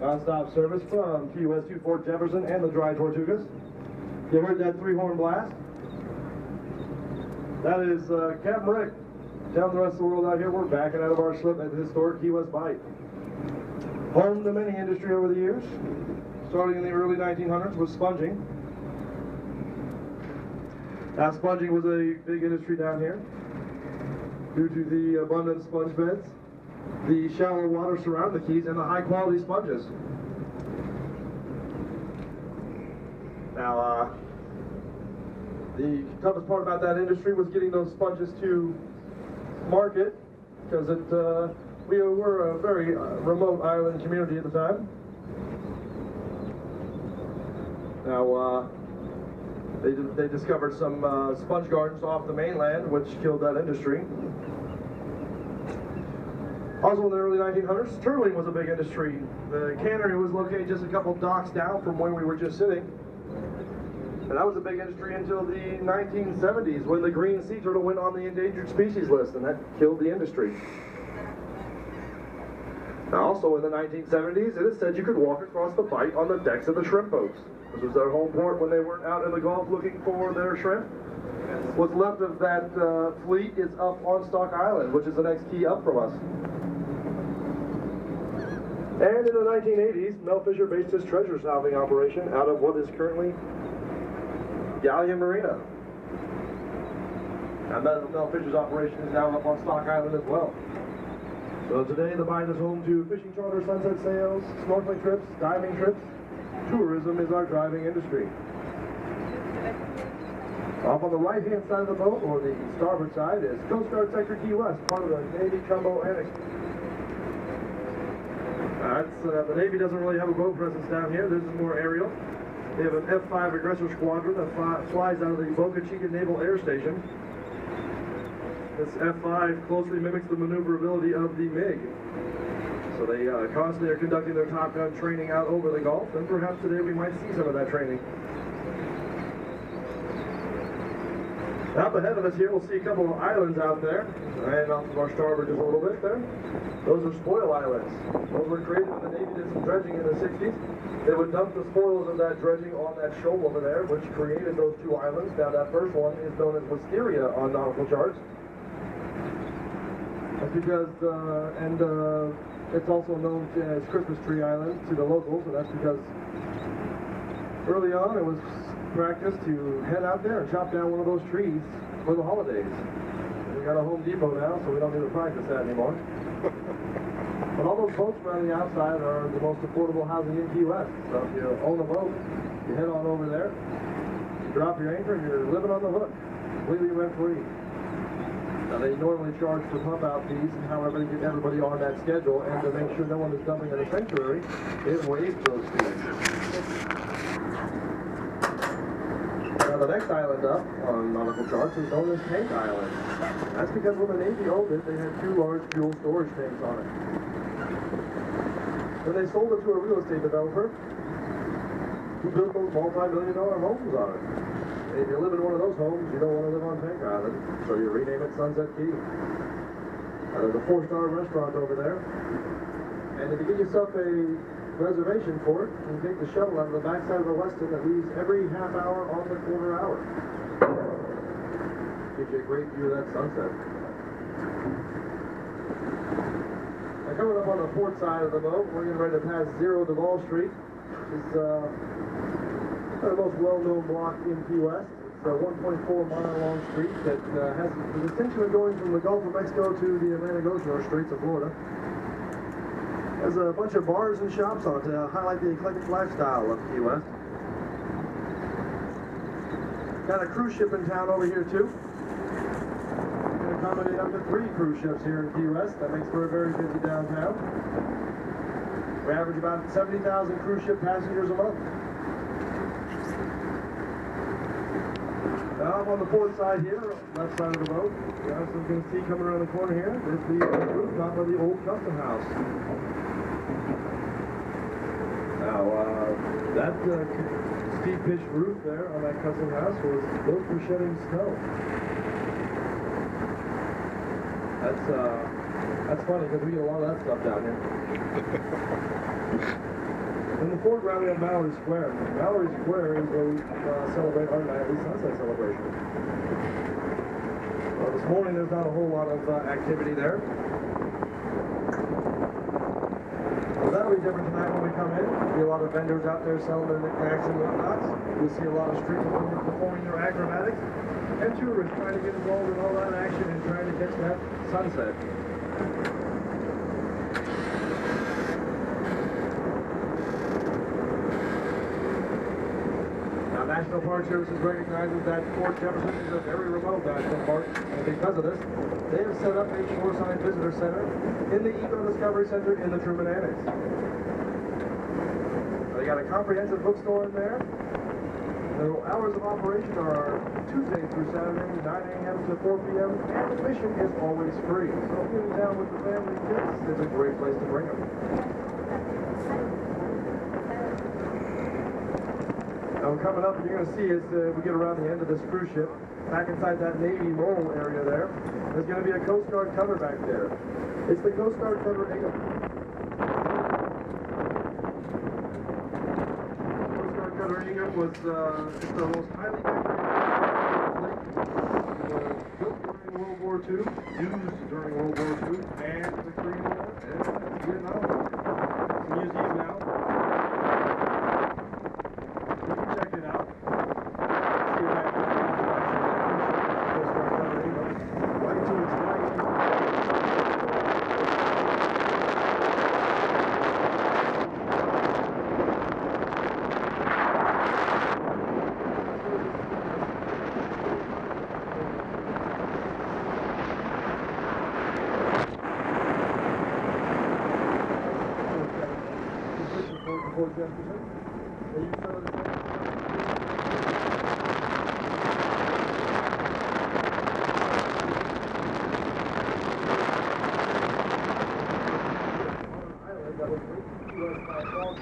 Non-stop service from Key West to Fort Jefferson and the Dry Tortugas. You heard that three-horn blast? That is Captain Rick. Telling the rest of the world out here we're backing out of our slip at the historic Key West Bight. Home to many industry over the years, starting in the early 1900s with sponging. Now, sponging was a big industry down here due to the abundant sponge beds, the shallow water surrounding the Keys, and the high-quality sponges. Now, the toughest part about that industry was getting those sponges to market, because we were a very remote island community at the time. Now, they discovered some sponge gardens off the mainland, which killed that industry. Also in the early 1900s, turtling was a big industry. The cannery was located just a couple docks down from where we were just sitting. And that was a big industry until the 1970s, when the green sea turtle went on the endangered species list, and that killed the industry. Now, also in the 1970s, it is said you could walk across the bight on the decks of the shrimp boats. This was their home port when they weren't out in the Gulf looking for their shrimp. What's left of that fleet is up on Stock Island, which is the next key up from us. And in the 1980s, Mel Fisher based his treasure salving operation out of what is currently Galleon Marina. And Mel Fisher's operation is now up on Stock Island as well. So today the bight is home to fishing charter, sunset sails, snorkeling trips, diving trips. Tourism is our driving industry. Off on the right-hand side of the boat, or the starboard side, is Coast Guard Sector Key West, part of the Navy Jumbo Annex. The Navy doesn't really have a boat presence down here. This is more aerial. They have an F-5 aggressor squadron that flies out of the Boca Chica Naval Air Station. This F-5 closely mimics the maneuverability of the MiG. So they constantly are conducting their Top Gun training out over the Gulf, and perhaps today we might see some of that training. Up ahead of us here, we'll see a couple of islands out there, and off of our starboard just a little bit there. Those are spoil islands. Those were created when the Navy did some dredging in the 60s. They would dump the spoils of that dredging on that shoal over there, which created those two islands. Now that first one is known as Wisteria on nautical charts. That's because, it's also known as Christmas Tree Island to the locals, and that's because early on it was practice to head out there and chop down one of those trees for the holidays. We got a Home Depot now, so we don't need to practice that anymore. But all those boats around the outside are the most affordable housing in Key West. So if you own a boat, you head on over there, you drop your anchor, and you're living on the hook, completely rent-free. Now they normally charge for pump-out fees and however they get everybody on that schedule, and to make sure no one is dumping in a sanctuary, they waive those fees. Now the next island up on nautical charts is known as Tank Island. That's because when the Navy owned it, they had two large fuel storage tanks on it. When they sold it to a real estate developer, who built those multi-million-dollar homes on it. And if you live in one of those homes, you don't want to live on Tank Island, so you rename it Sunset Key. There's a 4-star restaurant over there, and if you get yourself a reservation for it, you can take the shuttle out of the backside of the Westin that leaves every half hour on the quarter hour. Gives you a great view of that sunset. Now coming up on the port side of the boat, we're getting ready to pass Zero Duval Street. It's the most well-known block in Key West. It's a 1.4-mile-long street that has the distinction of going from the Gulf of Mexico to the Atlantic Ocean, or Straits of Florida. There's a bunch of bars and shops on it to highlight the eclectic lifestyle of Key West. Got a cruise ship in town over here too. We can accommodate up to 3 cruise ships here in Key West. That makes for a very busy downtown. We average about 70,000 cruise ship passengers a month. Now up on the port side here, left side of the boat, you can see coming around the corner here, is the rooftop of the old custom house. Now, that steep pitch roof there on that custom house was built for shedding snow. That's funny because we get a lot of that stuff down here. foreground we have Mallory Square. Mallory Square is where we celebrate our nightly sunset celebration. Well, this morning there's not a whole lot of activity there. Well, that'll be different tonight when we come in. There'll be a lot of vendors out there selling their knickknacks and whatnots. You'll see a lot of street performers performing their acrobatics, and tourists trying to get involved in all that action and trying to catch that sunset. National Park Services recognizes that Fort Jefferson is a very remote national park, and because of this, they have set up a shoreside visitor center in the Eco Discovery Center in the Truman Annex. They got a comprehensive bookstore in there. The hours of operation are Tuesday through Saturday, 9 a.m. to 4 p.m., and admission is always free. So if you're in town with the family and kids, it's a great place to bring them. Now, coming up, you're going to see as we get around the end of this cruise ship, back inside that Navy mole area there, there's going to be a Coast Guard cutter back there. It's the Coast Guard cutter Ingham. Coast Guard cutter Ingham was it's the most highly decorated fleet. Built during World War II, used during World War II, and the Korean War, and Vietnam. It's a museum now. Check it out. See that right to its right. Fort Jefferson. They use some of the that was linked to us by a dog